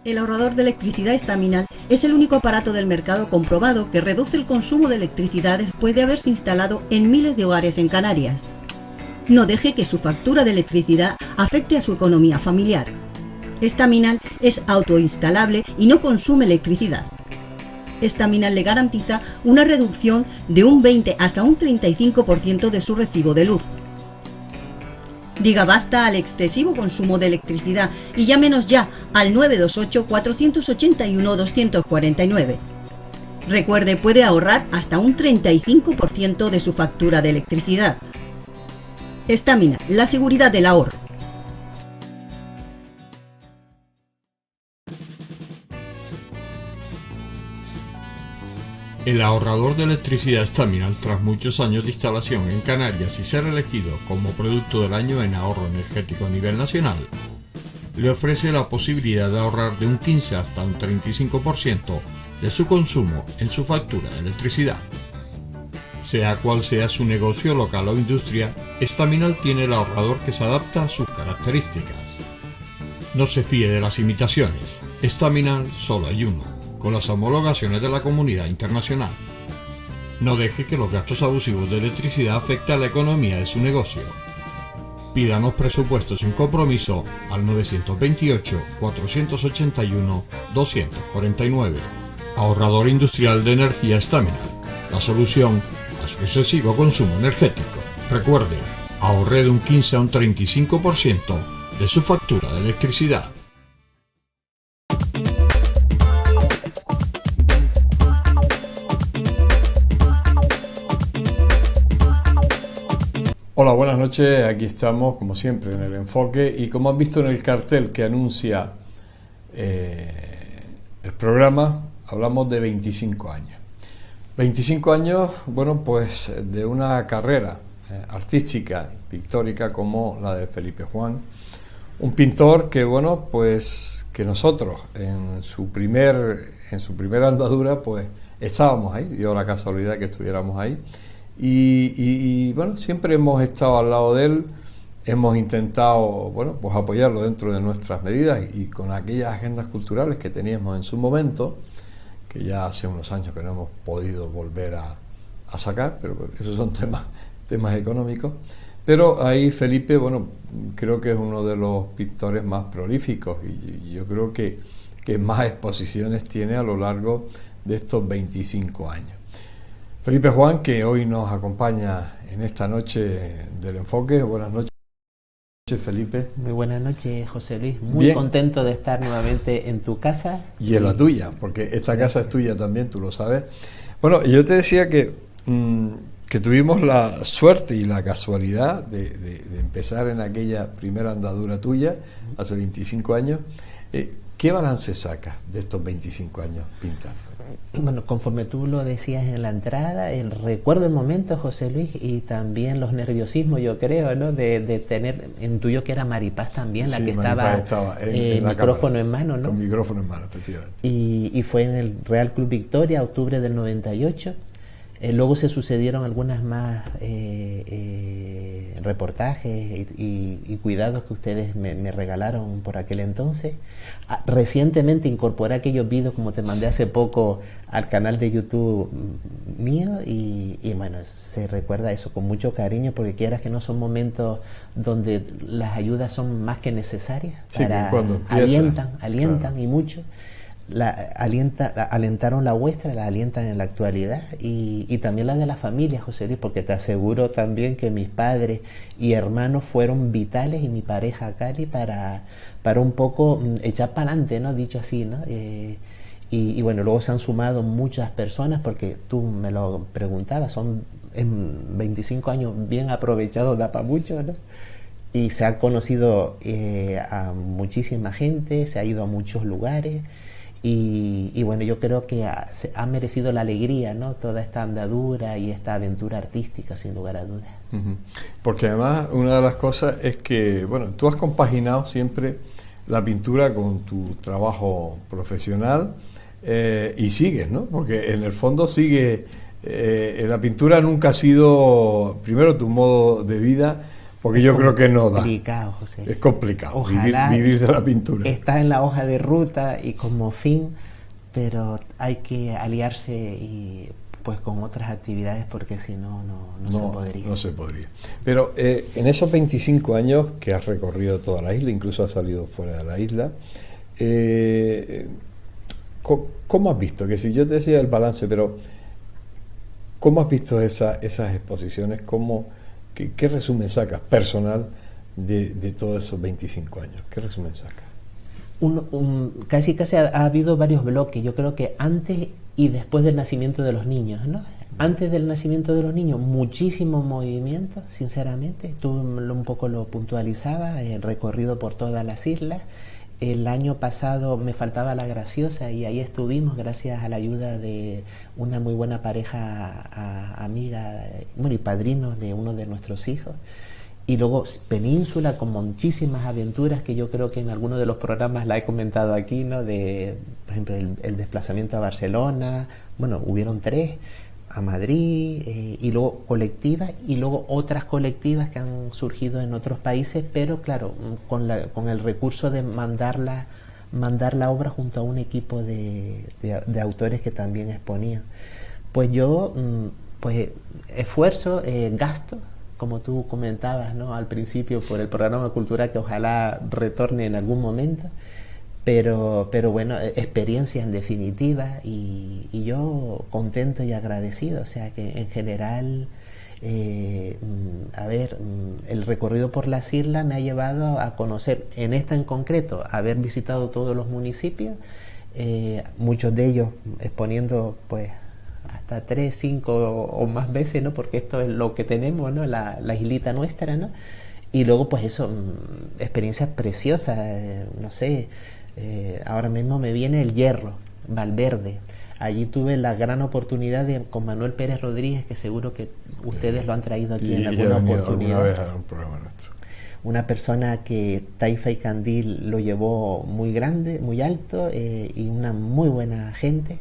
El ahorrador de electricidad Estaminal es el único aparato del mercado comprobado que reduce el consumo de electricidad después de haberse instalado en miles de hogares en Canarias. No deje que su factura de electricidad afecte a su economía familiar. Estaminal es autoinstalable y no consume electricidad. Estaminal le garantiza una reducción de un 20 hasta un 35% de su recibo de luz. Diga basta al excesivo consumo de electricidad y llámenos ya al 928-481-249. Recuerde, puede ahorrar hasta un 35% de su factura de electricidad. Estaminal, la seguridad del ahorro. El ahorrador de electricidad Estaminal, tras muchos años de instalación en Canarias y ser elegido como producto del año en ahorro energético a nivel nacional, le ofrece la posibilidad de ahorrar de un 15 hasta un 35% de su consumo en su factura de electricidad. Sea cual sea su negocio local o industria, Estaminal tiene el ahorrador que se adapta a sus características. No se fíe de las imitaciones, Estaminal solo hay uno, con las homologaciones de la comunidad internacional. No deje que los gastos abusivos de electricidad afecten a la economía de su negocio. Pídanos presupuestos sin compromiso al 928-481-249. Ahorrador industrial de energía Estaminal, la solución a su excesivo consumo energético. Recuerde, ahorre de un 15 a un 35% de su factura de electricidad. Hola, buenas noches, aquí estamos como siempre en el enfoque y como han visto en el cartel que anuncia el programa, hablamos de 25 años. 25 años, bueno, pues de una carrera artística, pictórica como la de Felipe Juan, un pintor que, bueno, pues que nosotros en su primera andadura, pues estábamos ahí, dio la casualidad que estuviéramos ahí. Y bueno, siempre hemos estado al lado de él, hemos intentado, bueno, pues apoyarlo dentro de nuestras medidas y con aquellas agendas culturales que teníamos en su momento, que ya hace unos años que no hemos podido volver a sacar, pero esos son temas económicos. Pero ahí Felipe, bueno, creo que es uno de los pintores más prolíficos y yo creo que más exposiciones tiene a lo largo de estos 25 años. Felipe Juan, que hoy nos acompaña en esta noche del enfoque. Buenas noches, Felipe. Muy buenas noches, José Luis. Muy Bien. Contento de estar nuevamente en tu casa. Y en la tuya, porque esta casa es tuya también, tú lo sabes. Bueno, yo te decía que tuvimos la suerte y la casualidad de empezar en aquella primera andadura tuya, hace 25 años. ¿Qué balance sacas de estos 25 años pintando? Bueno, conforme tú lo decías en la entrada, recuerdo el momento, José Luis, y también los nerviosismos, yo creo, ¿no? De tener, intuyo que era Maripaz también, la sí, que Maripaz estaba en la micrófono cámara, en mano, ¿no? Con micrófono en mano, efectivamente. Y fue en el Real Club Victoria, octubre del 98. Luego se sucedieron algunas más reportajes y cuidados que ustedes me regalaron por aquel entonces. Recientemente incorporé aquellos vídeos, como te mandé hace poco, al canal de YouTube mío y bueno, se recuerda eso con mucho cariño, porque quieras que no, son momentos donde las ayudas son más que necesarias. Sí, para, cuando empieza, alientan claro. Y mucho. Alentaron la vuestra, la alientan en la actualidad y también la de la familia, José Luis, porque te aseguro también que mis padres y hermanos fueron vitales, y mi pareja Cari, para un poco echar para adelante, ¿no? Dicho así, ¿no? Y bueno, luego se han sumado muchas personas, porque tú me lo preguntabas, son en 25 años bien aprovechados, da para mucho, ¿no? Y se ha conocido a muchísima gente, se ha ido a muchos lugares. Y bueno, yo creo que ha merecido la alegría, ¿no? Toda esta andadura y esta aventura artística, sin lugar a dudas. Porque además una de las cosas es que, bueno, tú has compaginado siempre la pintura con tu trabajo profesional y sigues, ¿no? Porque en el fondo sigue, la pintura nunca ha sido, primero, tu modo de vida, Porque yo creo que no da. Complicado, José. Es complicado Ojalá vivir de la pintura. Está en la hoja de ruta y como fin, pero hay que aliarse y pues con otras actividades porque si no, no se podría. No se podría. Pero en esos 25 años que has recorrido toda la isla, incluso has salido fuera de la isla, ¿cómo has visto? Que si yo te decía el balance, pero ¿cómo has visto esas exposiciones? ¿Qué resumen sacas personal de todos esos 25 años? ¿Qué resumen sacas? Casi ha habido varios bloques. Yo creo que antes y después del nacimiento de los niños, ¿no? Antes del nacimiento de los niños, muchísimo movimiento, sinceramente. Tú un poco lo puntualizabas, el recorrido por todas las islas. El año pasado me faltaba La Graciosa y ahí estuvimos gracias a la ayuda de una muy buena pareja amiga, y padrinos de uno de nuestros hijos. Y luego Península con muchísimas aventuras que yo creo que en alguno de los programas la he comentado aquí, ¿no? Por ejemplo, el desplazamiento a Barcelona, hubieron 3, a Madrid, y luego colectivas y luego otras colectivas que han surgido en otros países, pero claro, con el recurso de mandar la obra junto a un equipo de autores que también exponían. Pues yo, esfuerzo, gasto, como tú comentabas, ¿no? Al principio por el programa cultural que ojalá retorne en algún momento, pero bueno, experiencia en definitiva y yo contento y agradecido, o sea que en general, el recorrido por las islas me ha llevado a conocer, en esta en concreto, haber visitado todos los municipios, muchos de ellos exponiendo pues hasta 3, 5 o más veces, ¿no? Porque esto es lo que tenemos, ¿no? La islita nuestra, ¿no? Y luego pues eso, experiencias preciosas, no sé, ahora mismo me viene El Hierro, Valverde. Allí tuve la gran oportunidad con Manuel Pérez Rodríguez, que seguro que ustedes lo han traído aquí en alguna oportunidad. Alguna vez a un programa nuestro. Una persona que Taifa y Candil lo llevó muy grande, muy alto, y una muy buena gente.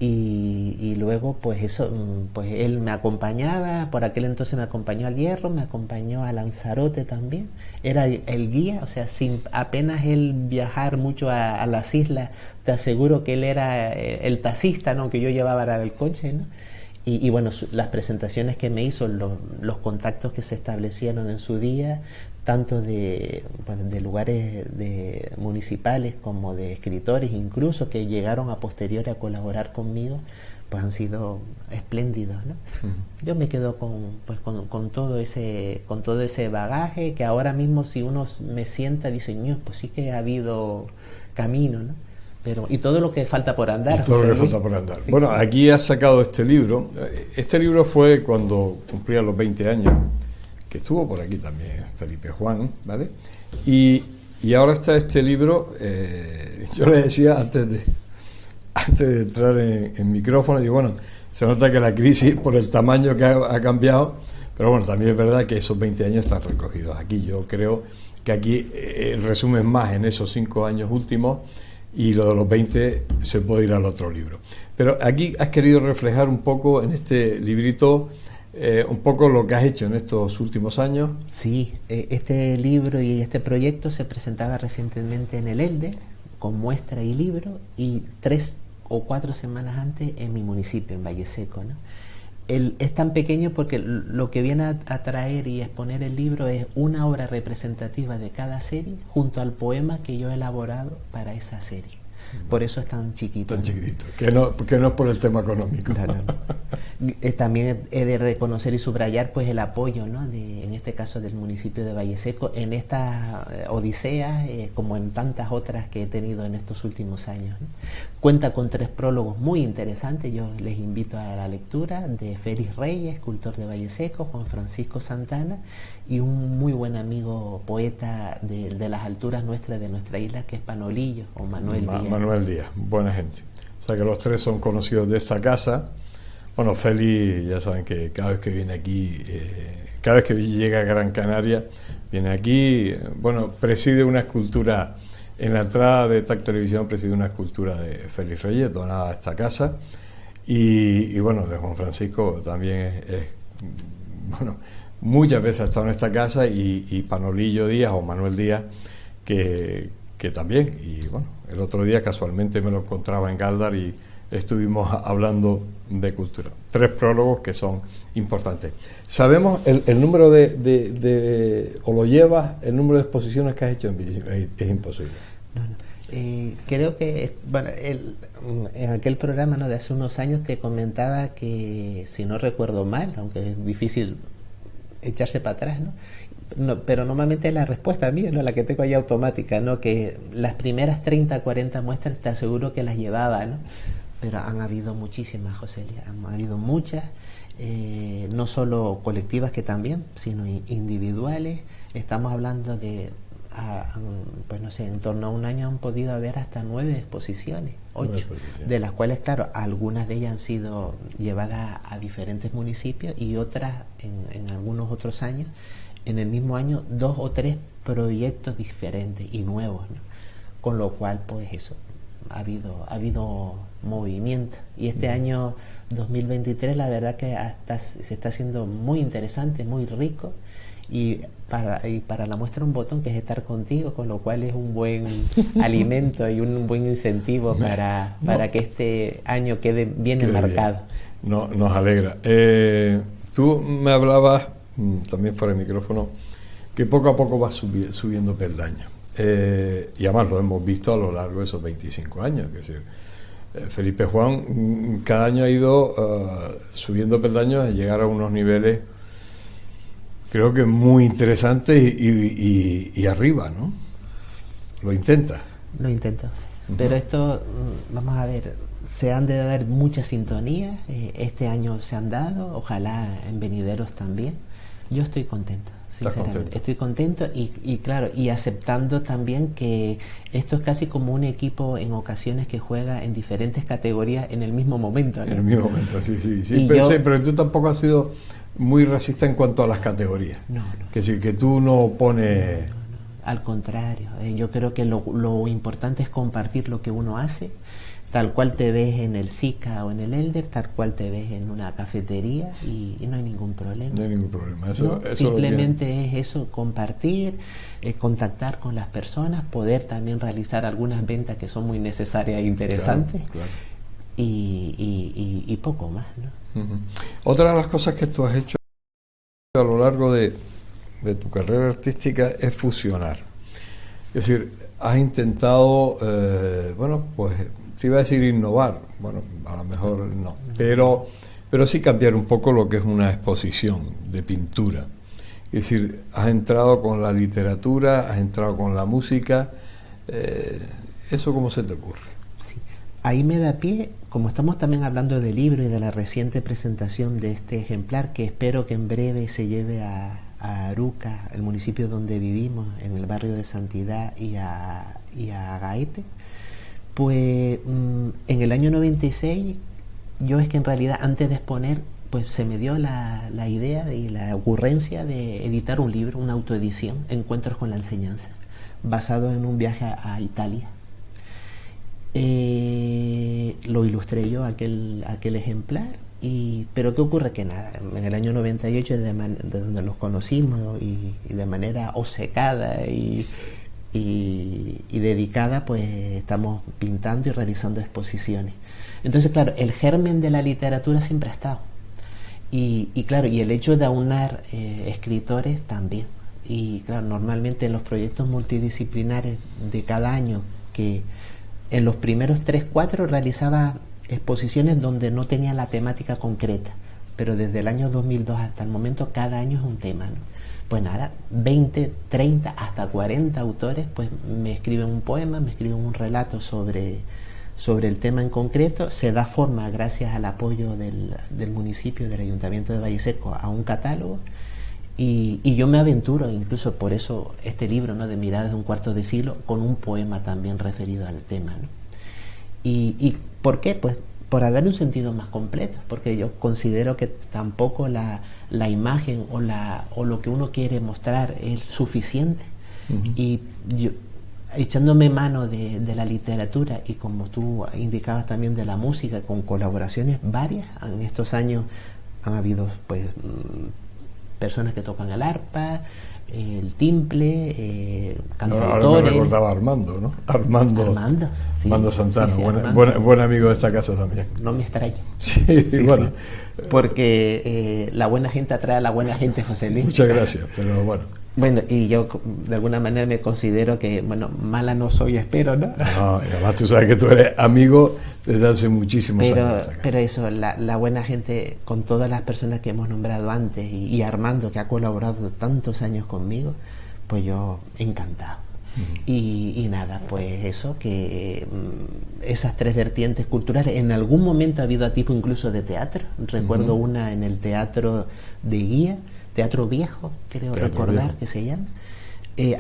Y luego pues eso, pues él me acompañaba, por aquel entonces me acompañó al Hierro, me acompañó a Lanzarote también, era el guía, o sea, sin apenas él viajar mucho a las islas, te aseguro que él era el taxista, ¿no? Que yo llevaba era el coche, ¿no? Y bueno, las presentaciones que me hizo, los contactos que se establecieron en su día, tanto de lugares municipales como de escritores incluso que llegaron a posteriori a colaborar conmigo, pues han sido espléndidos, ¿no? Yo me quedo con todo ese bagaje que ahora mismo si uno me sienta dice, pues sí que ha habido camino, ¿no? Y todo lo que falta por andar. Sí. Bueno, aquí has sacado este libro. Este libro fue cuando cumplía los 20 años, que estuvo por aquí también Felipe Juan, ¿vale? Y ahora está este libro, yo le decía antes de entrar en micrófono, digo, bueno, se nota que la crisis por el tamaño que ha cambiado, pero bueno, también es verdad que esos 20 años están recogidos aquí. Yo creo que aquí el resumen más en esos 5 años últimos, y lo de los 20 se puede ir al otro libro. Pero aquí has querido reflejar un poco en este librito un poco lo que has hecho en estos últimos años. Sí, este libro y este proyecto se presentaba recientemente en el ELDE con muestra y libro, y 3 o 4 semanas antes en mi municipio, en Valle Seco, ¿no? Es tan pequeño porque lo que viene a traer y exponer el libro es una obra representativa de cada serie junto al poema que yo he elaborado para esa serie. Por eso es tan chiquito. Tan chiquitito, que no es por el tema económico. Claro. También he de reconocer y subrayar pues el apoyo, ¿no? En este caso del municipio de Valle Seco en esta odisea, como en tantas otras que he tenido en estos últimos años, ¿no? Cuenta con 3 prólogos muy interesantes. Yo les invito a la lectura de Félix Reyes, escultor de Valle Seco, Juan Francisco Santana y un muy buen amigo poeta de las alturas nuestras de nuestra isla, que es Panolillo o Manuel Díaz. Manuel Díaz, buena gente. O sea que los 3 son conocidos de esta casa. Bueno, Félix, ya saben que cada vez que viene aquí, cada vez que llega a Gran Canaria, viene aquí, preside una escultura, en la entrada de TAC Televisión preside una escultura de Félix Reyes, donada a esta casa, y de Juan Francisco también es muchas veces ha estado en esta casa, y Panolillo Díaz o Manuel Díaz, que también. Y bueno, el otro día casualmente me lo encontraba en Galdar y estuvimos hablando de cultura. 3 prólogos que son importantes. ¿Sabemos el número o lo llevas, el número de exposiciones que has hecho en 25? Es imposible. No. Creo que, bueno, en aquel programa, ¿no?, de hace unos años te comentaba que, si no recuerdo mal, aunque es difícil echarse para atrás, ¿no? Pero normalmente la respuesta mía, ¿no?, la que tengo ahí automática, ¿no?, que las primeras 30, 40 muestras te aseguro que las llevaba, ¿no? Pero han habido muchísimas, Josélia, han habido muchas, no solo colectivas, que también, sino individuales. Estamos hablando de, pues no sé, en torno a un año han podido haber hasta 9 exposiciones, 8, de las cuales, claro, algunas de ellas han sido llevadas a diferentes municipios, y otras, en algunos otros años, en el mismo año, 2 o 3 proyectos diferentes y nuevos, ¿no? Con lo cual, pues eso, ha habido movimiento. Y este año 2023, la verdad que se está haciendo muy interesante, muy rico, y para la muestra un botón, que es estar contigo, con lo cual es un buen alimento y un buen incentivo para que este año quede bien enmarcado. Nos alegra. Tú me hablabas, también fuera del micrófono, que poco a poco vas subiendo peldaños. Y además lo hemos visto a lo largo de esos 25 años. Es decir, Felipe Juan cada año ha ido subiendo peldaños a llegar a unos niveles, creo que muy interesantes, y arriba, ¿no? Lo intenta. Lo intento. Pero esto, vamos a ver, se han de dar muchas sintonías. Este año se han dado, ojalá en venideros también. Yo estoy contento. Sinceramente, estoy contento, y claro, y aceptando también que esto es casi como un equipo en ocasiones que juega en diferentes categorías en el mismo momento, ¿no? En el mismo momento, sí. Pero tú tampoco has sido muy racista en cuanto a las categorías. No. Que sí, que tú no pones... No. Al contrario, yo creo que lo importante es compartir lo que uno hace, tal cual te ves en el SICA o en el Elder, tal cual te ves en una cafetería, y no hay ningún problema. No hay ningún problema. Eso simplemente es eso, compartir, contactar con las personas, poder también realizar algunas ventas que son muy necesarias e interesantes. Claro. Y poco más, ¿no? Otra de las cosas que tú has hecho a lo largo de tu carrera artística es fusionar. Es decir, has intentado, pues te iba a decir innovar, bueno, a lo mejor no, pero sí cambiar un poco lo que es una exposición de pintura. Es decir, has entrado con la literatura, has entrado con la música. ¿Eso cómo se te ocurre? Sí, ahí me da pie, como estamos también hablando del libro y de la reciente presentación de este ejemplar, que espero que en breve se lleve a Aruca, el municipio donde vivimos, en el barrio de Santidad, y a Gaete. Pues en el año 96, yo es que en realidad antes de exponer, pues se me dio la idea y la ocurrencia de editar un libro, una autoedición, Encuentros con la enseñanza, basado en un viaje a Italia. Lo ilustré yo, aquel ejemplar, pero ¿qué ocurre? Que nada, en el año 98, de donde nos conocimos, y de manera obcecada y dedicada, pues estamos pintando y realizando exposiciones. Entonces, claro, el germen de la literatura siempre ha estado, y claro, y el hecho de aunar escritores también. Y claro, normalmente en los proyectos multidisciplinares de cada año, que en los primeros 3-4 realizaba exposiciones donde no tenía la temática concreta, pero desde el año 2002 hasta el momento cada año es un tema, ¿no? Pues nada, 20, 30, hasta 40 autores pues me escriben un poema, me escriben un relato sobre el tema en concreto. Se da forma, gracias al apoyo del municipio, del Ayuntamiento de Valle Seco, a un catálogo, y yo me aventuro, incluso por eso este libro, ¿no?, de Miradas de un cuarto de siglo, con un poema también referido al tema, ¿no? ¿Y por qué? Pues para darle un sentido más completo, porque yo considero que tampoco la imagen o lo que uno quiere mostrar es suficiente. Y yo, echándome mano de la literatura, y como tú indicabas también de la música, con colaboraciones varias, en estos años han habido pues personas que tocan el arpa, el timple, cantautores. Ahora me recordaba Armando, ¿no? Armando Santana, sí, buen amigo de esta casa también. No me extraña. Sí, bueno. Sí. Porque la buena gente atrae a la buena gente, José Luis. Muchas gracias, pero bueno. Bueno, y yo de alguna manera me considero que, bueno, mala no soy, espero, ¿no? No, y además tú sabes que tú eres amigo desde hace muchísimos años. Pero eso, la buena gente, con todas las personas que hemos nombrado antes, y Armando, que ha colaborado tantos años conmigo, pues yo encantado. Y nada, pues eso, que esas tres vertientes culturales, en algún momento ha habido tipo incluso de teatro. Recuerdo una en el Teatro de Guía, Teatro Viejo, creo recordar que se llama.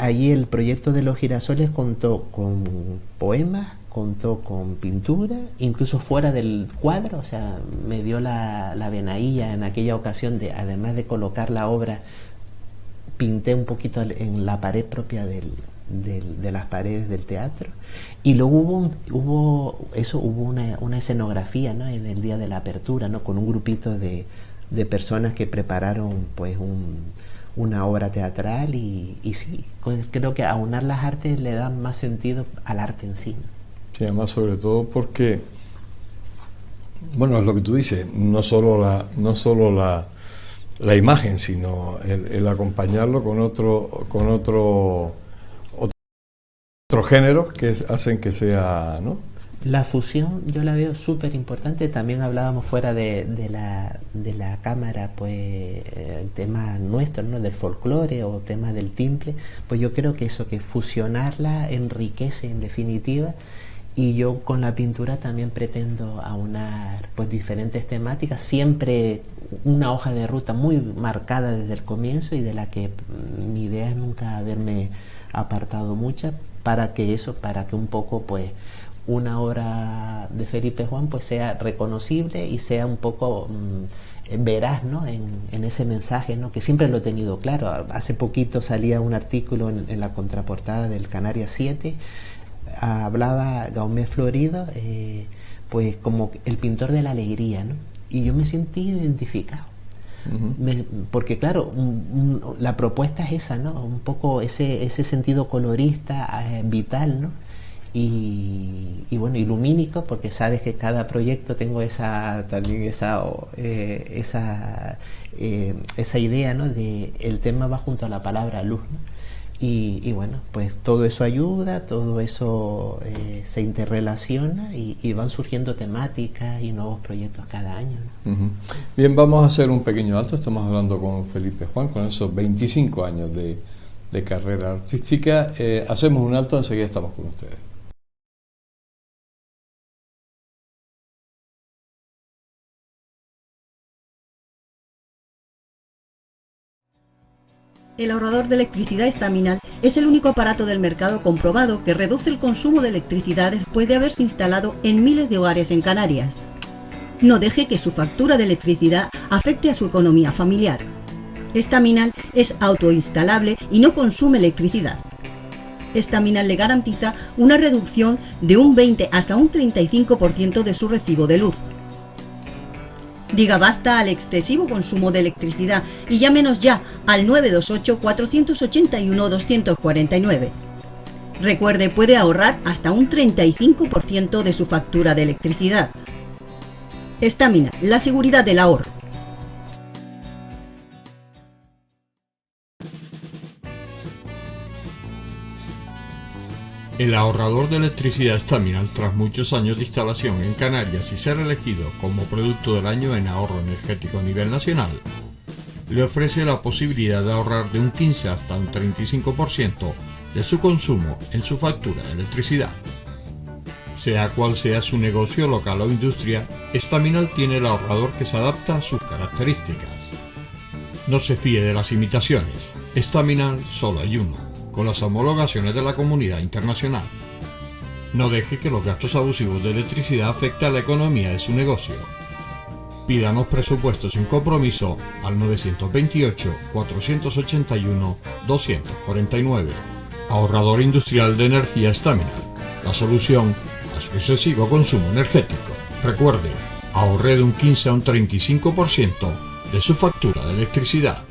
Allí el proyecto de los girasoles contó con poemas, contó con pintura, incluso fuera del cuadro, o sea, me dio la venailla en aquella ocasión de, además de colocar la obra, pinté un poquito en la pared propia de las paredes del teatro, y luego hubo una escenografía, ¿no?, en el día de la apertura, ¿no?, con un grupito de personas que prepararon pues una obra teatral, y sí, pues creo que aunar las artes le da más sentido al arte en sí, ¿no? Sí, además sobre todo porque, bueno, es lo que tú dices, no solo la imagen, sino el acompañarlo con otro géneros que hacen que sea, ¿no? La fusión yo la veo súper importante. También hablábamos fuera de la cámara, pues temas nuestros, ¿no?, del folclore o temas del timple. Pues yo creo que eso, que fusionarla enriquece en definitiva. Y yo con la pintura también pretendo aunar pues diferentes temáticas, siempre una hoja de ruta muy marcada desde el comienzo, y de la que mi idea es nunca haberme apartado mucho, para que un poco pues una obra de Felipe Juan pues sea reconocible y sea un poco veraz, ¿no?, en ese mensaje, ¿no?, que siempre lo he tenido claro. Hace poquito salía un artículo en la contraportada del Canarias 7, hablaba Gaumé Florido, pues como el pintor de la alegría, ¿no?, y yo me sentí identificado. Porque claro, la propuesta es esa, ¿no?, un poco ese sentido colorista, vital, ¿no?, y bueno, y lumínico, porque sabes que cada proyecto tengo esa idea, ¿no?, de el tema va junto a la palabra luz, ¿no? Y bueno, pues todo eso ayuda, todo eso se interrelaciona, y van surgiendo temáticas y nuevos proyectos cada año, ¿no? Bien, vamos a hacer un pequeño alto. Estamos hablando con Felipe Juan, con esos 25 años de carrera artística. Hacemos un alto, enseguida estamos con ustedes. El ahorrador de electricidad estaminal es el único aparato del mercado comprobado que reduce el consumo de electricidad después de haberse instalado en miles de hogares en Canarias. No deje que su factura de electricidad afecte a su economía familiar. Estaminal es autoinstalable y no consume electricidad. Estaminal le garantiza una reducción de un 20 hasta un 35% de su recibo de luz. Diga basta al excesivo consumo de electricidad y llámenos ya al 928-481-249. Recuerde, puede ahorrar hasta un 35% de su factura de electricidad. Estaminal, la seguridad del ahorro. El ahorrador de electricidad Estaminal, tras muchos años de instalación en Canarias y ser elegido como producto del año en ahorro energético a nivel nacional, le ofrece la posibilidad de ahorrar de un 15 hasta un 35% de su consumo en su factura de electricidad. Sea cual sea su negocio local o industria, Estaminal tiene el ahorrador que se adapta a sus características. No se fíe de las imitaciones, Estaminal solo hay uno, con las homologaciones de la comunidad internacional. No deje que los gastos abusivos de electricidad afecten a la economía de su negocio. Pídanos presupuestos sin compromiso al 928-481-249. Ahorrador industrial de energía Estaminal, la solución a su excesivo consumo energético. Recuerde, ahorre de un 15 a un 35% de su factura de electricidad.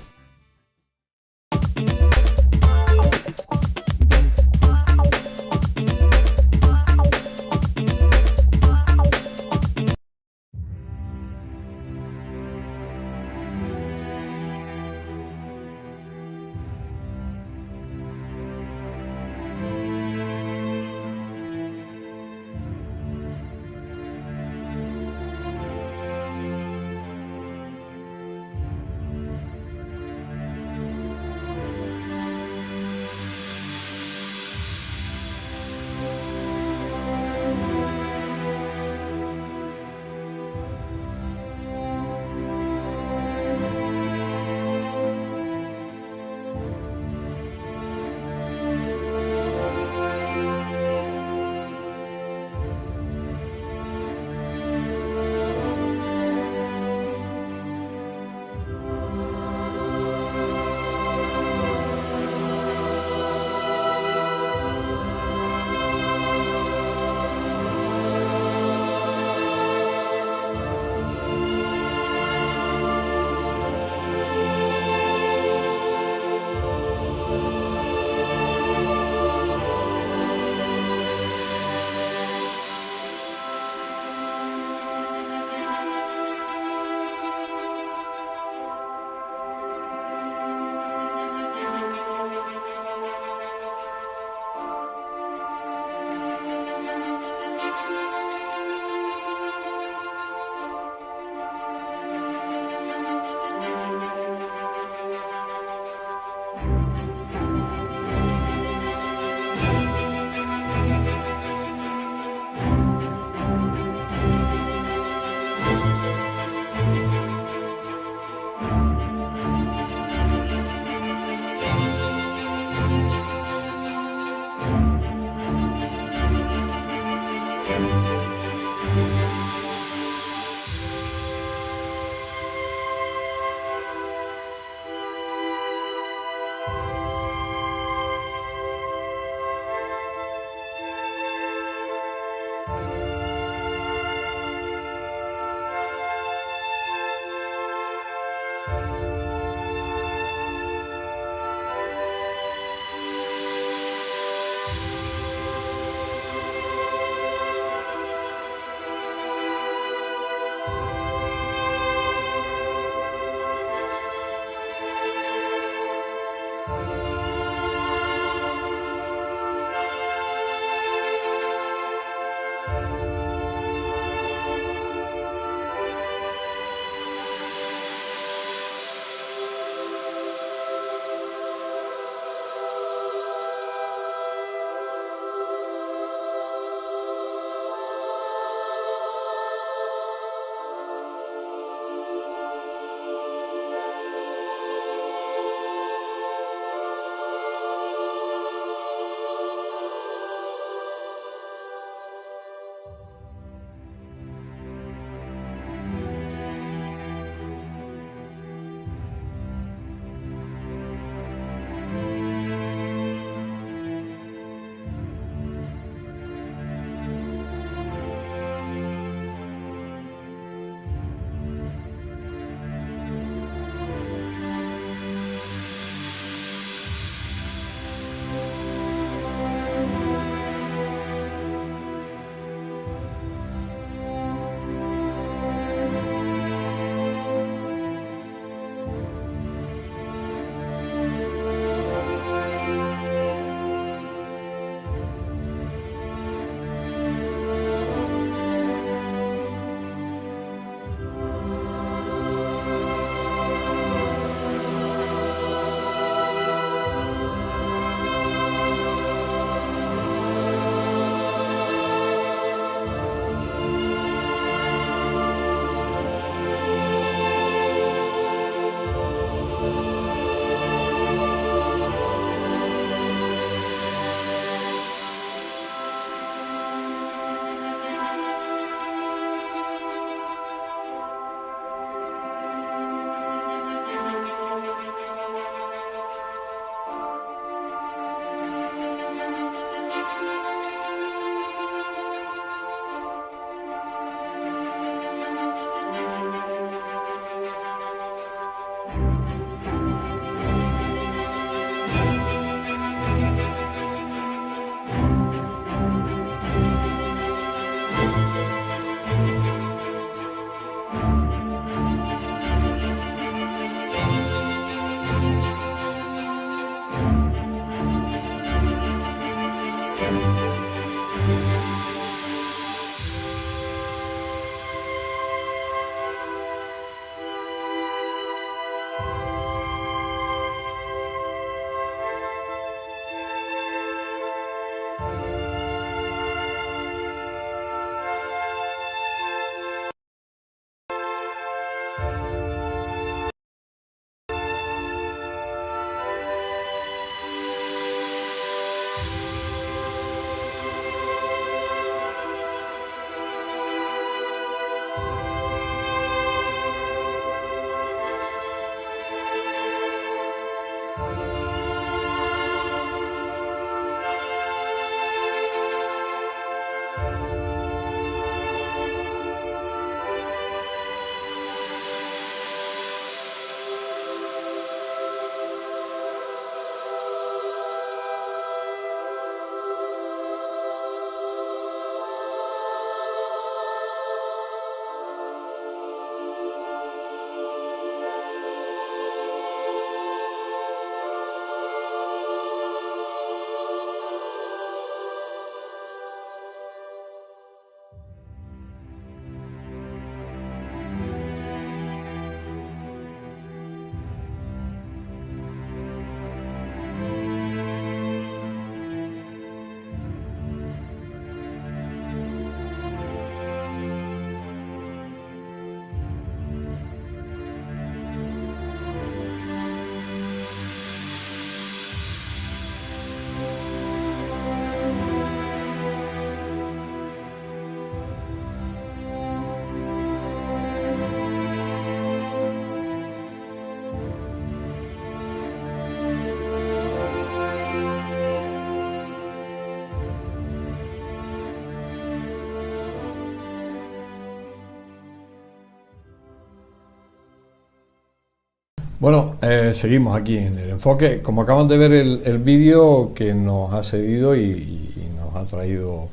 Bueno, seguimos aquí en el enfoque. Como acaban de ver el vídeo que nos ha cedido y nos ha traído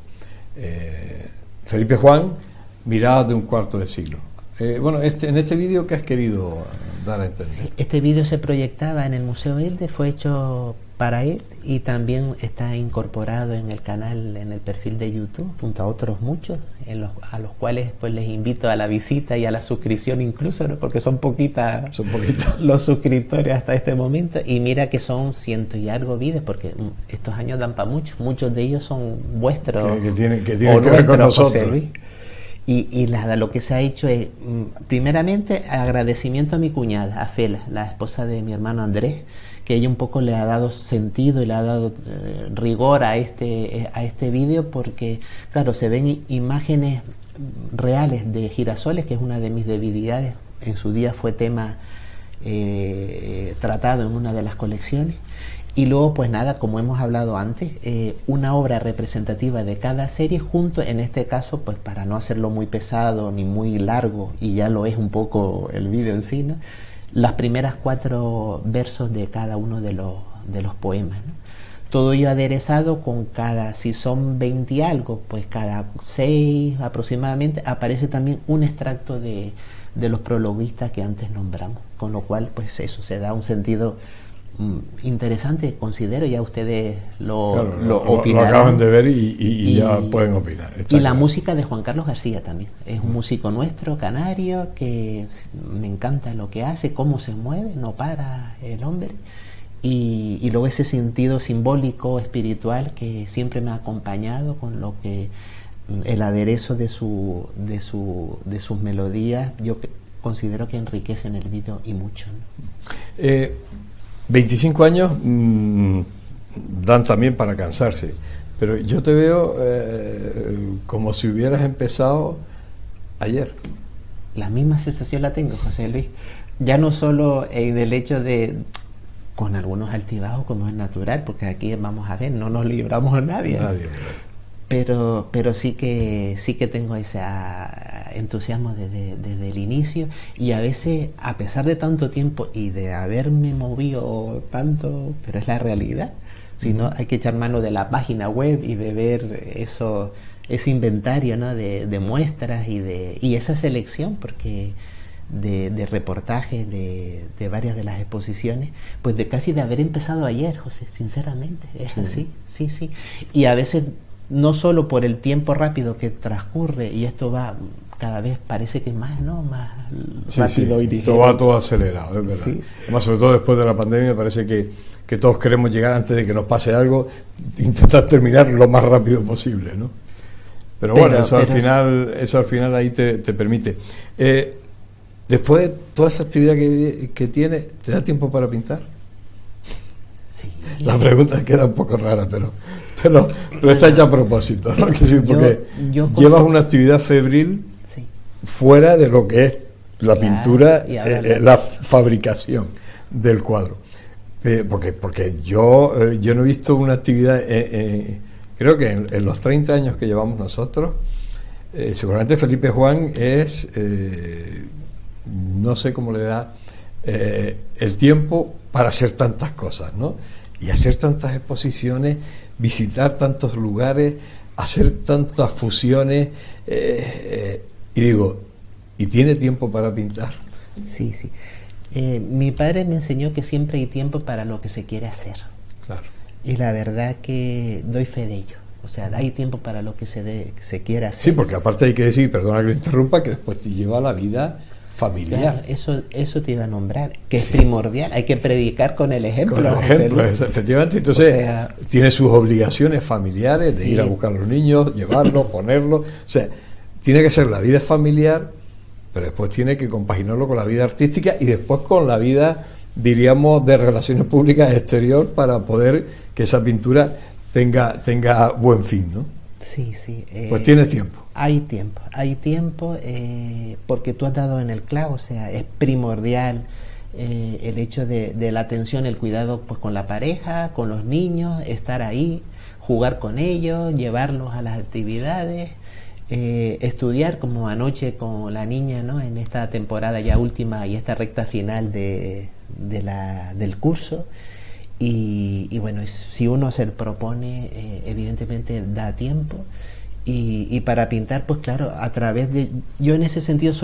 Felipe Juan, Miradas de un cuarto de siglo. Bueno, en este vídeo, ¿qué has querido dar a entender? Sí, este vídeo se proyectaba en el Museo Elde, fue hecho para él y también está incorporado en el canal, en el perfil de YouTube, junto a otros muchos, a los cuales pues les invito a la visita y a la suscripción incluso, ¿no? Porque son poquitas los suscriptores hasta este momento, y mira que son 100 y algo vídeos, porque estos años dan para muchos de ellos son vuestros, que tienen que ver con nosotros. Y nada, lo que se ha hecho es, primeramente, agradecimiento a mi cuñada, a Fela, la esposa de mi hermano Andrés, que ella un poco le ha dado sentido y le ha dado rigor a este vídeo, porque, claro, se ven imágenes reales de girasoles, que es una de mis debilidades. En su día fue tema tratado en una de las colecciones. Y luego, pues nada, como hemos hablado antes, una obra representativa de cada serie junto, en este caso, pues para no hacerlo muy pesado ni muy largo, y ya lo es un poco el vídeo en sí, ¿no? Las primeras 4 versos de cada uno de los poemas, ¿no? Todo ello aderezado con si son 20 y algo, pues cada 6 aproximadamente aparece también un extracto de los prologuistas que antes nombramos, con lo cual, pues eso, se da un sentido interesante, considero. Ya ustedes lo opinarán. Lo acaban de ver y ya pueden opinar. Y la música de Juan Carlos García también. Es un músico nuestro, canario, que me encanta lo que hace, cómo se mueve, no para el hombre. Y luego ese sentido simbólico, espiritual, que siempre me ha acompañado con lo que el aderezo de sus melodías, yo considero que enriquecen el vídeo y mucho, ¿no? 25 años dan también para cansarse, pero yo te veo como si hubieras empezado ayer. La misma sensación la tengo, José Luis. Ya no solo en el hecho de, con algunos altibajos, como es natural, porque aquí vamos a ver, no nos libramos a nadie. Pero sí que tengo ese entusiasmo desde el inicio, y a veces, a pesar de tanto tiempo y de haberme movido tanto, pero es la realidad, si no hay que echar mano de la página web y de ver ese inventario, ¿no? de muestras y esa selección, porque de reportajes de varias de las exposiciones, pues casi de haber empezado ayer, José, sinceramente, es así, sí. Y a veces, no solo por el tiempo rápido que transcurre, y esto va cada vez, parece que más rápido y ligero. Va todo acelerado, es verdad. Sí. Además, sobre todo después de la pandemia, parece que todos queremos llegar antes de que nos pase algo, intentar terminar lo más rápido posible, ¿no? Pero bueno, eso al final ahí te permite. Después de toda esa actividad que tiene, ¿te da tiempo para pintar? Sí. La pregunta queda un poco rara, pero está hecha a propósito, ¿no? Que sí, porque llevas una actividad febril fuera de lo que es la pintura, la fabricación del cuadro. Porque yo no he visto una actividad, creo que en los 30 años que llevamos nosotros, seguramente Felipe Juan es, no sé cómo le da el tiempo para hacer tantas cosas, ¿no? Y hacer tantas exposiciones, visitar tantos lugares, hacer tantas fusiones, y digo, ¿y tiene tiempo para pintar? Sí, sí. Mi padre me enseñó que siempre hay tiempo para lo que se quiere hacer. Claro. Y la verdad que doy fe de ello. O sea, hay tiempo para lo que se quiere hacer. Sí, porque aparte hay que decir, perdona que le interrumpa, que después te lleva a la vida familiar. Claro, eso te iba a nombrar, que es primordial. Hay que predicar con el ejemplo. Con el ejemplo, efectivamente. Entonces, tiene sus obligaciones familiares de ir a buscar a los niños, llevarlos, ponerlos. O sea, tiene que ser la vida familiar, pero después tiene que compaginarlo con la vida artística y después con la vida, diríamos, de relaciones públicas exterior para poder que esa pintura tenga buen fin, ¿no? Sí, sí. Pues tienes tiempo. Hay tiempo, porque tú has dado en el clavo, o sea, es primordial el hecho de la atención, el cuidado pues con la pareja, con los niños, estar ahí, jugar con ellos, llevarlos a las actividades, estudiar como anoche con la niña, ¿no? En esta temporada ya última y esta recta final del curso. Y bueno, si uno se propone, evidentemente da tiempo. Y para pintar, pues claro, a través de... Yo en ese sentido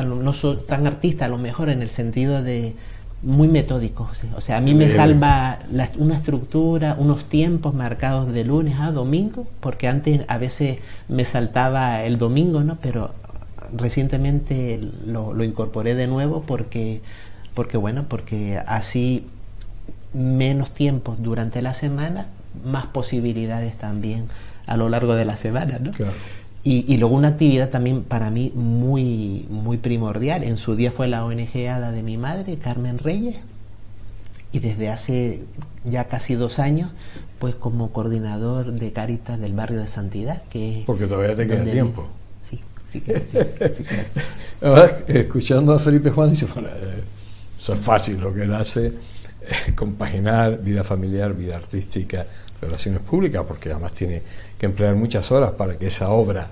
no soy tan artista, a lo mejor en el sentido de muy metódico. O sea, a mí me salva una estructura, unos tiempos marcados de lunes a domingo, porque antes a veces me saltaba el domingo, ¿no? Pero recientemente lo incorporé de nuevo porque así menos tiempos durante la semana, más posibilidades también a lo largo de la semana, ¿no? Claro. Y luego una actividad también para mí muy, muy primordial. En su día fue la ONG ADA de mi madre, Carmen Reyes, y desde hace ya casi 2 años, pues como coordinador de Cáritas del barrio de Santidad, que porque todavía te queda tiempo. Sí queda tiempo. Sí queda tiempo. Además, escuchando a Felipe Juan, dice, bueno, eso es fácil lo que él hace, compaginar vida familiar, vida artística, relaciones públicas, porque además tiene que emplear muchas horas para que esa obra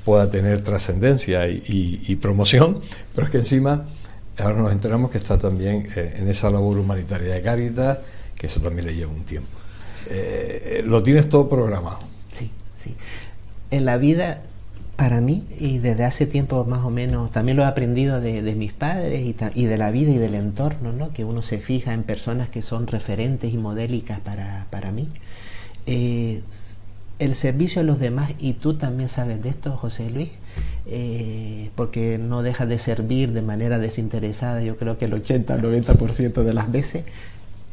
pueda tener trascendencia y promoción, pero es que encima ahora nos enteramos que está también en esa labor humanitaria de Cáritas, que eso también le lleva un tiempo. Lo tienes todo programado. Sí, sí. En la vida, para mí, y desde hace tiempo más o menos, también lo he aprendido de mis padres y de la vida y del entorno, ¿no? Que uno se fija en personas que son referentes y modélicas para mí. El servicio a los demás, y tú también sabes de esto, José Luis, porque no dejas de servir de manera desinteresada. Yo creo que el 80-90% de las veces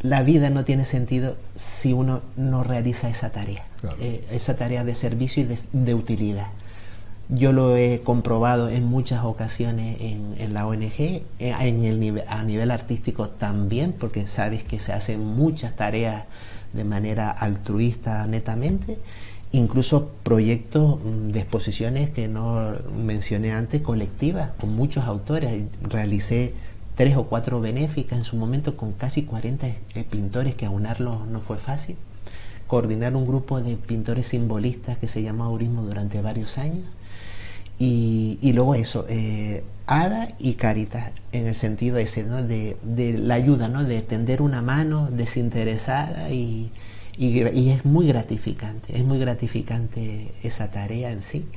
la vida no tiene sentido si uno no realiza esa tarea. Claro. Esa tarea de servicio y de utilidad. Yo lo he comprobado en muchas ocasiones en la ONG, a nivel artístico también, porque sabes que se hacen muchas tareas de manera altruista netamente, incluso proyectos de exposiciones que no mencioné antes, colectivas, con muchos autores. Realicé 3 o 4 benéficas en su momento con casi 40 pintores, que aunarlos no fue fácil. Coordinar un grupo de pintores simbolistas que se llamó Aurismo durante varios años. Y luego eso, ADA y Cáritas, en el sentido ese, ¿no? de la ayuda, ¿no? De tender una mano desinteresada y es muy gratificante esa tarea en sí.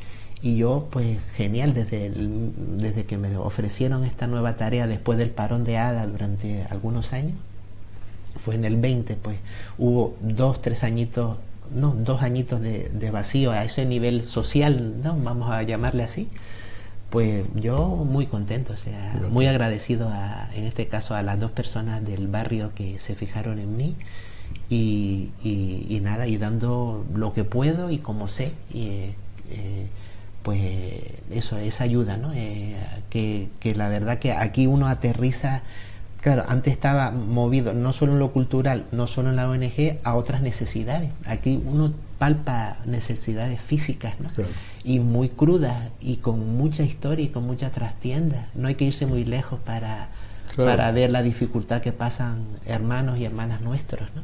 Y yo, pues genial, desde que me ofrecieron esta nueva tarea después del parón de ADA durante algunos años, fue en el 20, pues hubo 2 añitos de vacío a ese nivel social, ¿no? Vamos a llamarle así. Pues yo muy contento, o sea, muy agradecido en este caso a las 2 personas del barrio que se fijaron en mí y nada, y dando lo que puedo y como sé, pues eso, esa ayuda, ¿no? Que la verdad que aquí uno aterriza. Claro, antes estaba movido no solo en lo cultural, no solo en la ONG, a otras necesidades. Aquí uno palpa necesidades físicas, ¿no? Claro. Y muy crudas y con mucha historia y con mucha trastienda. No hay que irse muy lejos para Claro. Para ver la dificultad que pasan hermanos y hermanas nuestros, ¿no?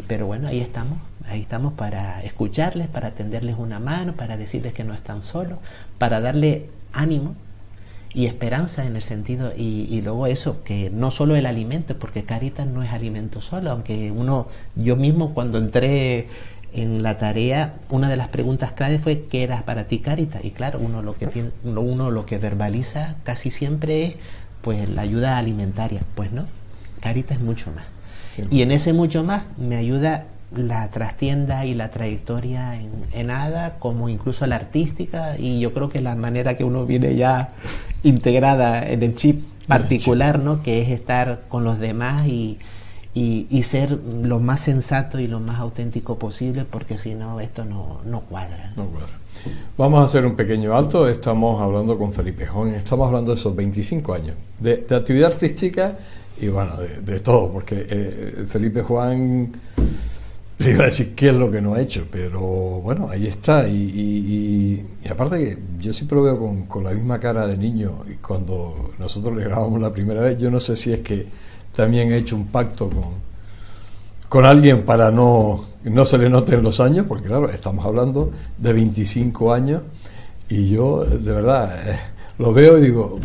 Pero bueno, ahí estamos para escucharles, para tenderles una mano, para decirles que no están solos, para darle ánimo y esperanza en el sentido, y luego eso, que no solo el alimento, porque Cáritas no es alimento solo, aunque yo mismo cuando entré en la tarea, una de las preguntas clave fue ¿qué era para ti Cáritas? Y claro, uno lo que verbaliza casi siempre es pues la ayuda alimentaria. Pues no, Cáritas es mucho más. Sí. Y en ese mucho más me ayuda la trastienda y la trayectoria en ADA, como incluso la artística, y yo creo que la manera que uno viene ya integrada en el chip particular, ¿no? Que es estar con los demás y ser lo más sensato y lo más auténtico posible, porque si no, esto no cuadra. No cuadra. Vamos a hacer un pequeño alto. Estamos hablando con Felipe Juan, estamos hablando de esos 25 años de actividad artística y bueno, de todo, porque Felipe Juan, le iba a decir qué es lo que no ha hecho, pero bueno, ahí está. Y aparte que yo siempre lo veo con la misma cara de niño, y cuando nosotros le grabamos la primera vez, yo no sé si es que también he hecho un pacto con alguien para no se le noten los años, porque claro, estamos hablando de 25 años, y yo de verdad lo veo y digo,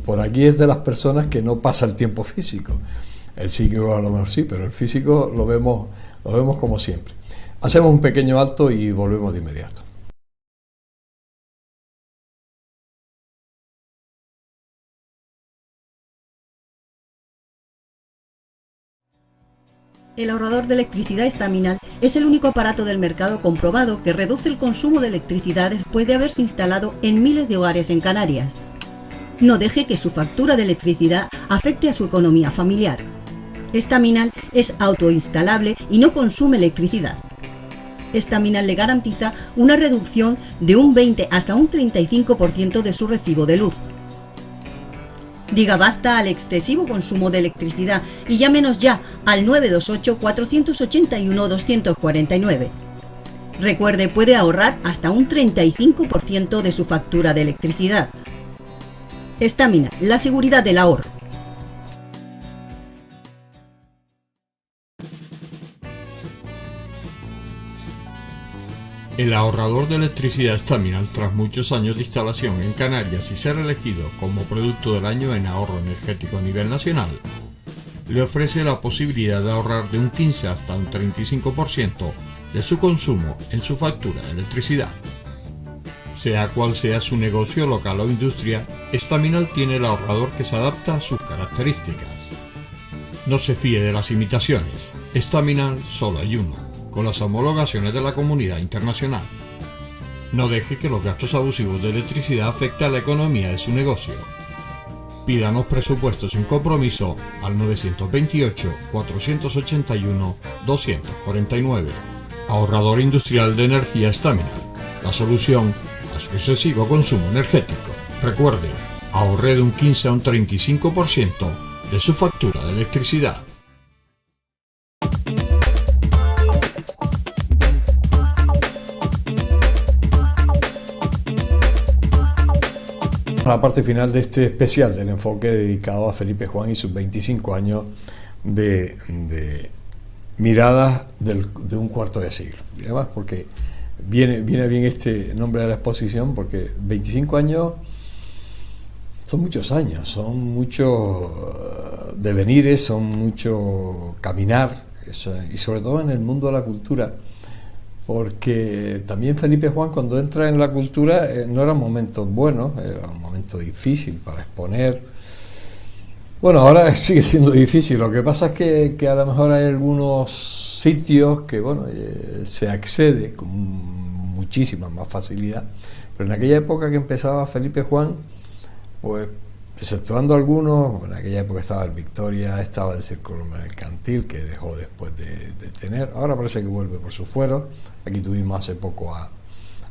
por aquí es de las personas que no pasa el tiempo físico. El psíquico a lo mejor sí, pero el físico lo vemos como siempre. Hacemos un pequeño alto y volvemos de inmediato. El ahorrador de electricidad estaminal es el único aparato del mercado comprobado que reduce el consumo de electricidad después de haberse instalado en miles de hogares en Canarias. No deje que su factura de electricidad afecte a su economía familiar. Estaminal es autoinstalable y no consume electricidad. Estaminal le garantiza una reducción de un 20 hasta un 35% de su recibo de luz. Diga basta al excesivo consumo de electricidad y llámenos ya al 928-481-249. Recuerde, puede ahorrar hasta un 35% de su factura de electricidad. Estaminal, la seguridad del ahorro. El ahorrador de electricidad Estaminal, tras muchos años de instalación en Canarias y ser elegido como producto del año en ahorro energético a nivel nacional, le ofrece la posibilidad de ahorrar de un 15 hasta un 35% de su consumo en su factura de electricidad. Sea cual sea su negocio local o industria, Estaminal tiene el ahorrador que se adapta a sus características. No se fíe de las imitaciones, Estaminal solo hay uno, con las homologaciones de la comunidad internacional. No deje que los gastos abusivos de electricidad afecten a la economía de su negocio. Pídanos presupuestos sin compromiso al 928-481-249. Ahorrador industrial de energía Estaminal, la solución a su excesivo consumo energético. Recuerde, ahorre de un 15 a un 35% de su factura de electricidad. La parte final de este especial del enfoque dedicado a Felipe Juan y sus 25 años de miradas de un cuarto de siglo. Y además porque viene bien este nombre de la exposición, porque 25 años son muchos años, son muchos devenires, son mucho caminar, y sobre todo en el mundo de la cultura, porque también Felipe Juan, cuando entra en la cultura, no eran momentos buenos, era un momento difícil para exponer. Bueno, ahora sigue siendo difícil, lo que pasa es que a lo mejor hay algunos sitios que, bueno, se accede con muchísima más facilidad, pero en aquella época que empezaba Felipe Juan, pues, exceptuando algunos, en aquella época estaba el Victoria, estaba el Círculo Mercantil, que dejó después de tener, ahora parece que vuelve por sus fueros. Aquí tuvimos hace poco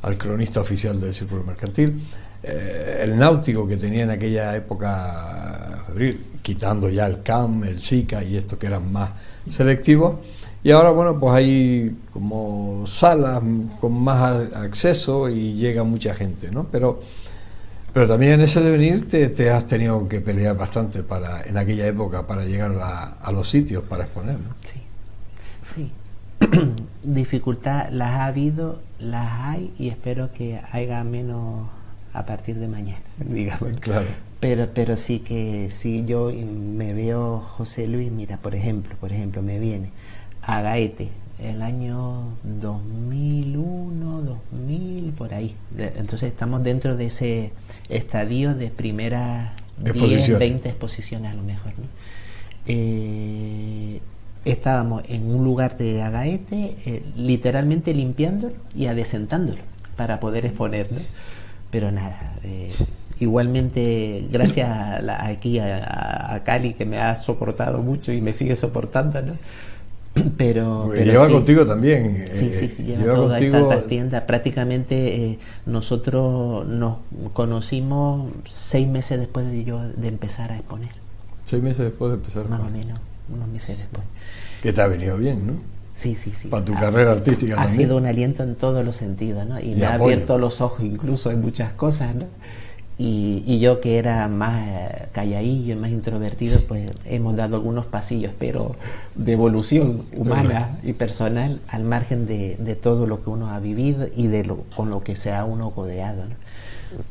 al cronista oficial del Círculo Mercantil, el Náutico, que tenía en aquella época febril, quitando ya el CAM, el SICA y estos que eran más selectivos, y ahora bueno, pues hay como salas con más acceso y llega mucha gente, ¿no? Pero Pero también en ese devenir te has tenido que pelear bastante en aquella época para llegar a los sitios para exponer, ¿no? Sí. Dificultad las ha habido, las hay, y espero que haya menos a partir de mañana, digamos. Claro. Pero sí que sí, yo me veo, José Luis, mira, por ejemplo, me viene a Gaete el año 2001, 2000, por ahí. Entonces estamos dentro de ese estadio de primeras 10, 20 exposiciones a lo mejor, ¿no? Estábamos en un lugar de Agaete, literalmente limpiándolo y adecentándolo para poder exponer, ¿no? Pero nada, igualmente gracias aquí a Cali, que me ha soportado mucho y me sigue soportando, ¿no? Pero lleva sí, contigo también. Sí, lleva toda contigo esta tienda. Prácticamente nosotros nos conocimos 6 meses después de empezar a exponer. 6 meses después de empezar. Más o menos, unos meses después. Que te ha venido bien, ¿no? Sí. Para tu carrera artística ha también. Ha sido un aliento en todos los sentidos, ¿no? Y me ha abierto los ojos incluso en muchas cosas, ¿no? Y yo, que era más calladillo, más introvertido, pues hemos dado algunos pasillos, pero de evolución humana y personal, al margen de todo lo que uno ha vivido y con lo que se ha uno codeado, ¿no?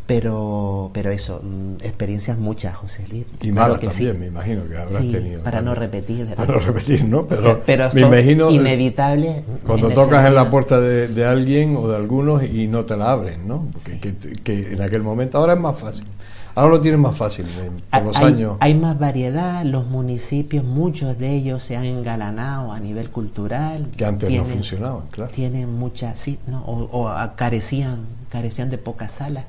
Pero eso, experiencias muchas, José Luis. Y malas también, sí. Me imagino que habrás tenido. Para no repetir. Para no repetir, ¿no? Pero me imagino inevitables. Cuando tocas en la puerta de alguien o de algunos y no te la abren, ¿no? Porque que en aquel momento, ahora es más fácil. Ahora lo tienes más fácil, por los años. Hay más variedad, los municipios, muchos de ellos se han engalanado a nivel cultural. Que antes no funcionaban, claro. Tienen muchas, sí, ¿no? O carecían de pocas salas.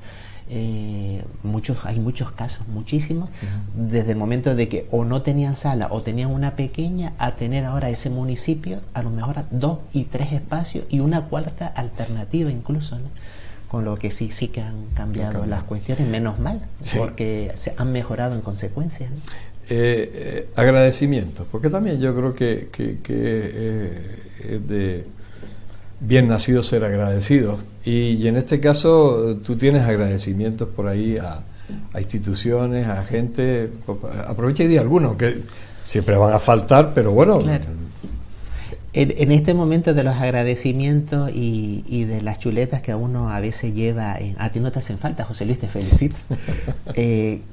Hay muchos casos, muchísimos, desde el momento de que o no tenían sala o tenían una pequeña, a tener ahora ese municipio a lo mejor 2 y 3 espacios y una cuarta alternativa incluso, ¿no? Con lo que sí que han cambiado las cuestiones, menos mal, porque se han mejorado en consecuencia, ¿no? Agradecimientos, porque también yo creo que es de bien nacido ser agradecidos, y en este caso tú tienes agradecimientos por ahí a instituciones, a gente. Aprovecha y di algunos que siempre van a faltar, pero bueno. Claro. En este momento de los agradecimientos y de las chuletas que a uno a veces lleva, a ti no te hacen falta, José Luis, te felicito.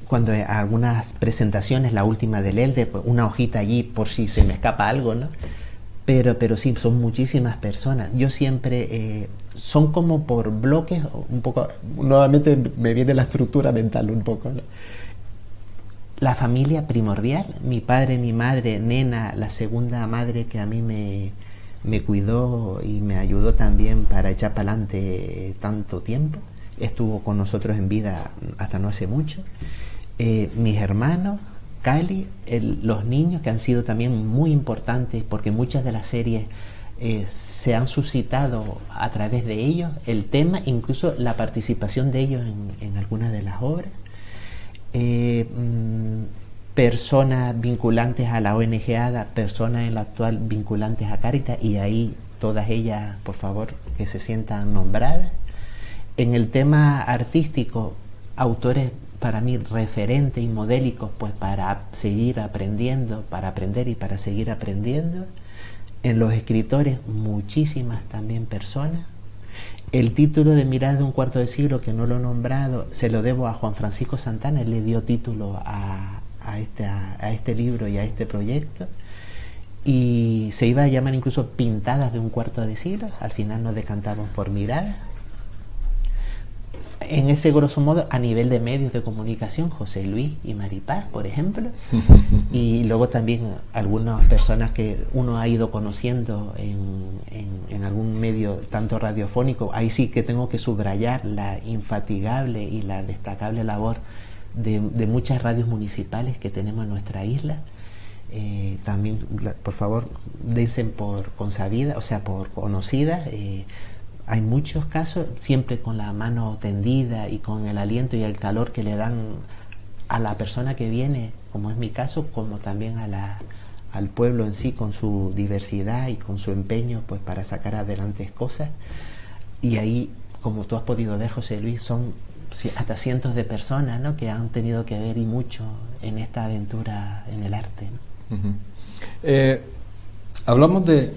Cuando algunas presentaciones, la última del ELDE, pues una hojita allí por si se me escapa algo, ¿no? Pero sí, son muchísimas personas. Yo siempre, son como por bloques, un poco, nuevamente me viene la estructura mental un poco, ¿no? La familia primordial, mi padre, mi madre, nena, la segunda madre que a mí me cuidó y me ayudó también para echar para adelante tanto tiempo, estuvo con nosotros en vida hasta no hace mucho, mis hermanos, Cali, los niños, que han sido también muy importantes porque muchas de las series se han suscitado a través de ellos, el tema, incluso la participación de ellos en algunas de las obras. Personas vinculantes a la ONG ADA, personas en la actual vinculantes a Cáritas, y ahí todas ellas, por favor, que se sientan nombradas. En el tema artístico, autores para mí referentes y modélicos, pues para seguir aprendiendo, para aprender y para seguir aprendiendo. En los escritores, muchísimas también personas. El título de Miradas de un cuarto de siglo, que no lo he nombrado, se lo debo a Juan Francisco Santana. Él le dio título a este libro y a este proyecto, y se iba a llamar incluso Pintadas de un cuarto de siglo. Al final nos decantamos por Miradas. En ese grosso modo, a nivel de medios de comunicación, José Luis y Maripaz, por ejemplo, y luego también algunas personas que uno ha ido conociendo en algún medio, tanto radiofónico. Ahí sí que tengo que subrayar la infatigable y la destacable labor de muchas radios municipales que tenemos en nuestra isla. También, por favor, dense por consabidas, o sea, por conocidas. Hay muchos casos, siempre con la mano tendida y con el aliento y el calor que le dan a la persona que viene, como es mi caso, como también al pueblo en sí, con su diversidad y con su empeño, pues para sacar adelante cosas. Y ahí, como tú has podido ver, José Luis, son hasta cientos de personas, ¿no?, que han tenido que ver y mucho en esta aventura en el arte, ¿no? Hablamos de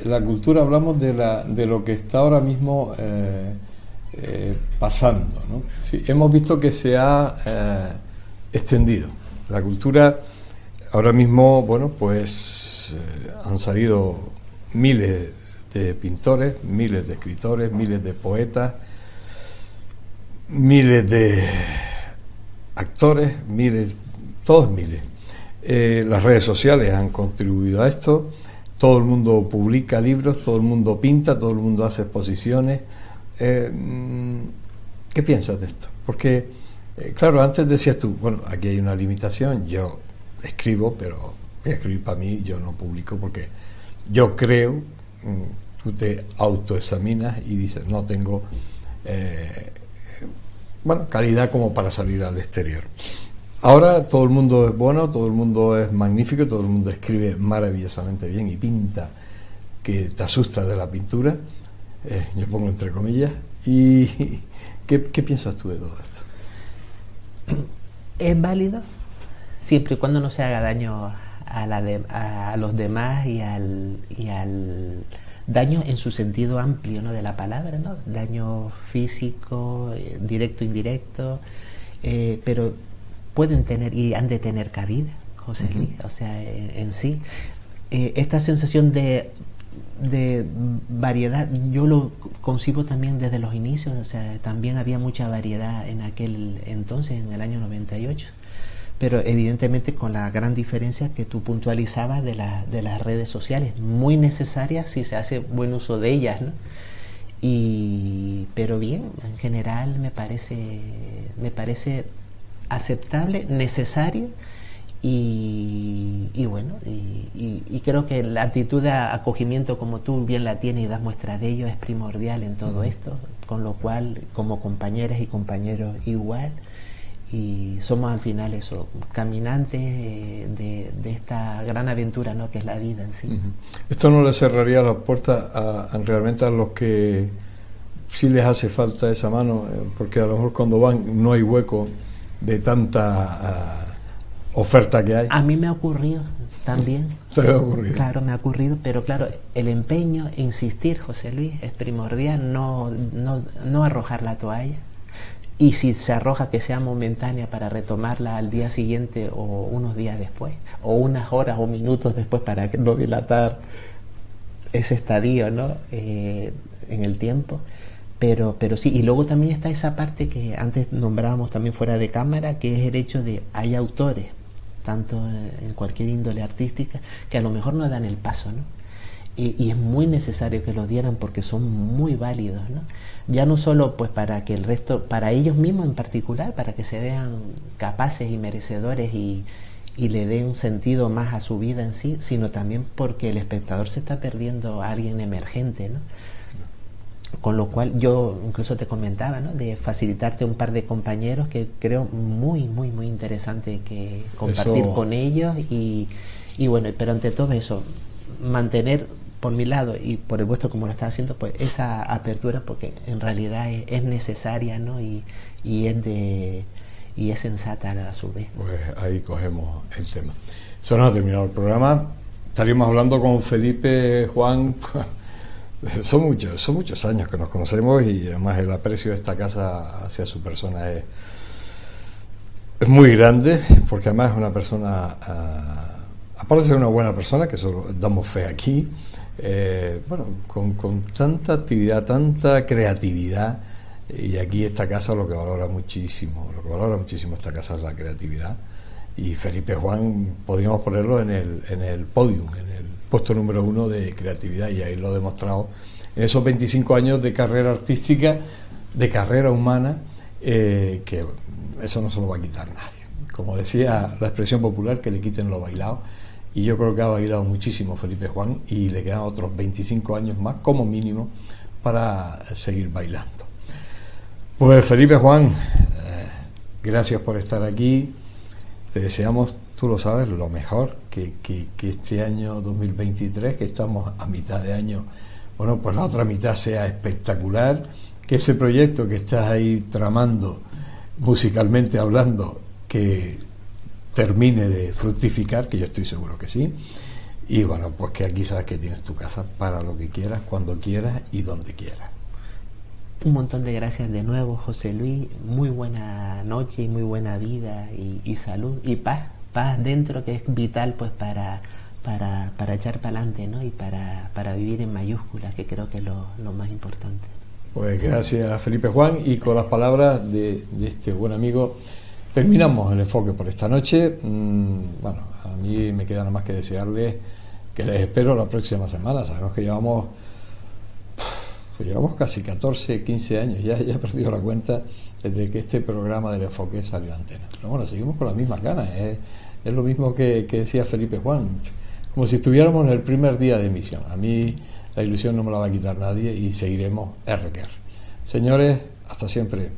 la cultura, hablamos de lo que está ahora mismo pasando, ¿no? Sí, hemos visto que se ha extendido la cultura. Ahora mismo, bueno, pues han salido miles de pintores, miles de escritores, miles de poetas, miles de actores, todos miles. Las redes sociales han contribuido a esto. Todo el mundo publica libros, todo el mundo pinta, todo el mundo hace exposiciones. ¿Qué piensas de esto? Porque, claro, antes decías tú, bueno, aquí hay una limitación, yo escribo, pero voy a escribir para mí, yo no publico porque yo creo, tú te autoexaminas y dices, no tengo calidad como para salir al exterior. Ahora todo el mundo es bueno, todo el mundo es magnífico, todo el mundo escribe maravillosamente bien y pinta que te asusta de la pintura, yo pongo entre comillas. ¿Y qué piensas tú de todo esto? Es válido siempre y cuando no se haga daño a los demás y al daño en su sentido amplio, ¿no?, de la palabra, ¿no? Daño físico, directo, indirecto, pero pueden tener y han de tener cabida, José Luis, o sea, en sí. Esta sensación de variedad, yo lo concibo también desde los inicios, o sea, también había mucha variedad en aquel entonces, en el año 98, pero evidentemente con la gran diferencia que tú puntualizabas de las redes sociales, muy necesarias si se hace buen uso de ellas, ¿no? Pero bien, en general me parece aceptable, necesario y bueno, y creo que la actitud de acogimiento, como tú bien la tienes y das muestra de ello, es primordial en todo esto, con lo cual como compañeras y compañeros igual, y somos al final eso, caminantes de esta gran aventura, ¿no?, que es la vida en sí. ¿Esto no le cerraría las puertas realmente a los que sí les hace falta esa mano? Porque a lo mejor cuando van no hay hueco de tanta oferta que hay. A mí me ha ocurrido también. ¿Se me ha ocurrido? Claro, me ha ocurrido, pero claro, el empeño, insistir, José Luis, es primordial, no arrojar la toalla. Y si se arroja, que sea momentánea para retomarla al día siguiente o unos días después, o unas horas o minutos después, para no dilatar ese estadio, ¿no?, en el tiempo. Pero sí, y luego también está esa parte que antes nombrábamos también fuera de cámara, que es el hecho de hay autores, tanto en cualquier índole artística, que a lo mejor no dan el paso, ¿no? Y es muy necesario que lo dieran porque son muy válidos, ¿no? Ya no solo pues para que el resto, para ellos mismos en particular, para que se vean capaces y merecedores y le den sentido más a su vida en sí, sino también porque el espectador se está perdiendo a alguien emergente, ¿no? Con lo cual yo incluso te comentaba, ¿no?, de facilitarte un par de compañeros que creo muy, muy, muy interesante que compartir con ellos y bueno, pero ante todo eso, mantener por mi lado y por el vuestro, como lo está haciendo, pues esa apertura, porque en realidad es necesaria, ¿no?, y es sensata a su vez. Pues ahí cogemos el tema. Eso no ha terminado el programa. Estaríamos hablando con Felipe Juan. Son muchos años que nos conocemos y además el aprecio de esta casa hacia su persona es muy grande, porque además es una persona, aparte de ser una buena persona, que eso damos fe aquí, con tanta actividad, tanta creatividad, y aquí esta casa lo que valora muchísimo esta casa es la creatividad, y Felipe Juan podríamos ponerlo en el podium, en el puesto número 1 de creatividad, y ahí lo he demostrado en esos 25 años de carrera artística, de carrera humana, que eso no se lo va a quitar nadie. Como decía la expresión popular, que le quiten lo bailado, y yo creo que ha bailado muchísimo Felipe Juan y le quedan otros 25 años más como mínimo para seguir bailando. Pues Felipe Juan, gracias por estar aquí, te deseamos, tú lo sabes, lo mejor, que este año 2023, que estamos a mitad de año, bueno, pues la otra mitad sea espectacular, que ese proyecto que estás ahí tramando, musicalmente hablando, que termine de fructificar, que yo estoy seguro que sí. Y bueno, pues que aquí sabes que tienes tu casa para lo que quieras, cuando quieras y donde quieras. Un montón de gracias de nuevo, José Luis. Muy buena noche y muy buena vida y salud y paz dentro, que es vital pues para echar para adelante, ¿no? Y para vivir en mayúsculas, que creo que es lo más importante. Pues gracias, Felipe Juan, y con las palabras de este buen amigo terminamos el enfoque por esta noche. Bueno, a mí me queda nada más que desearles que les espero la próxima semana. Sabemos que llevamos casi 14, 15 años, ya he perdido la cuenta desde que este programa del enfoque salió a antena. Pero bueno, seguimos con las mismas ganas, es lo mismo que decía Felipe Juan, como si estuviéramos en el primer día de emisión. A mí la ilusión no me la va a quitar nadie y seguiremos R que R. Señores, hasta siempre.